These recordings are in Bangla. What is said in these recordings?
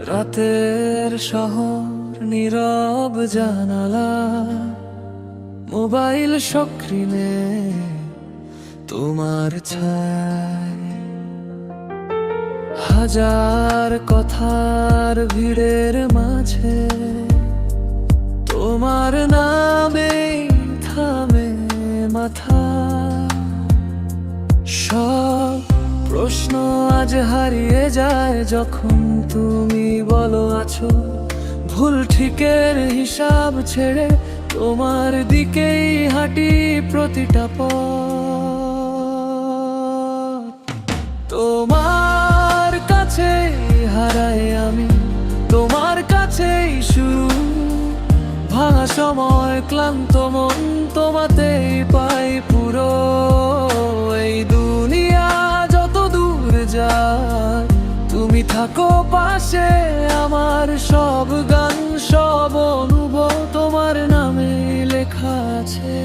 রাতের শহর নীরব জানালা, মোবাইল স্ক্রিনে তোমার ছায়, হাজার কথার ভিড়ের মাঝে তোমার নামে থামে মাথা। সব প্রশ্ন আজ হারিয়ে যায় যখন তুমি বলো আছো ভুল ঠিকের হিসাব ছেড়ে তোমার দিকেই হাঁটি প্রতিটা পথ। তোমার কাছেই হারাই আমি, তোমার কাছেই শুরু ভাঙা সময়, ক্লান্ত মন তোমাতেই পাই পুরো। এই দুনিয়া যত দূর যায় তুমি থাকো পাশে, আমার সব গান সব অনুভব তোমার নামে লেখা আছে।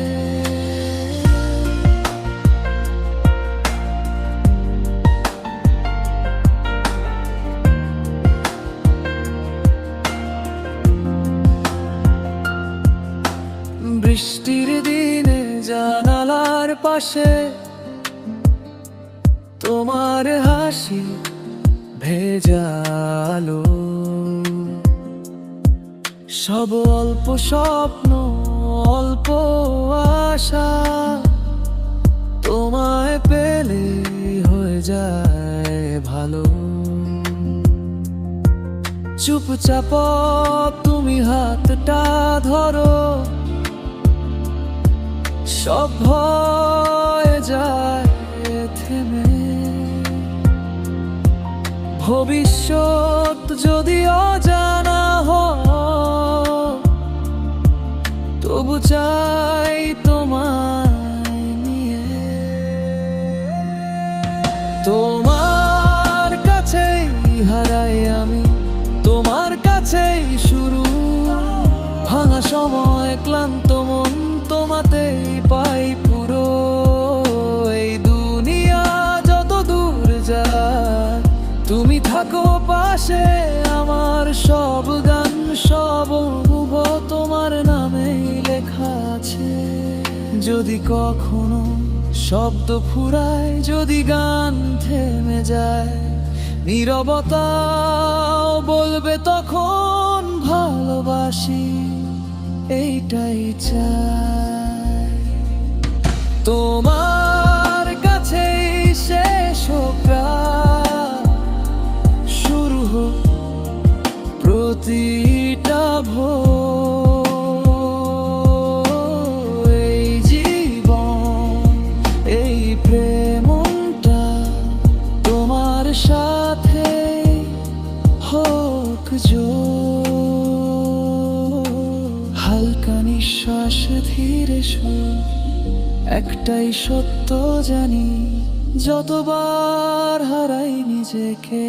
বৃষ্টির দিনে জানালার পাশে তোমার হাসি ভেজালো, সব অল্প স্বপ্ন অল্প আশা তোমায় পেলে হয়ে যায় ভালো। চুপচাপ তুমি হাতটা ধরো, সব হয়ে যায় থেমে। ভবিষ্যৎ যদি অজানা হয় তবু চাই তোমায় নিয়ে। তোমার কাছেই হারাই আমি, তোমার কাছেই শুরু ভাঙা সময়, ক্লান্ত মন তোমাতেই পাই পুরো। এই দুনিয়া যত দূর যায় তুমি থাকো পাশে, আমার সব গান সব অনুভব তোমার নামেই লেখা আছে। যদি কখনো শব্দ ফুরায়, যদি গান থেমে যায়, নীরবতাও বলবে তখন ভালোবাসি, এইটাই চাই। তোমার কাছেই শেষ হোক রাত, শুরু হোক প্রতিটা ভোর। এই জীবন এই প্রেমটা তোমার সাথে হোক জোর। হালকা নিঃশ্বাস ধীরে সুর, একটাই সত্য জানি, যতবার হারাই নিজেকে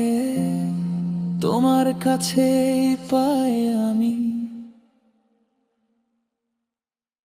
তোমার কাছেই পাই আমি।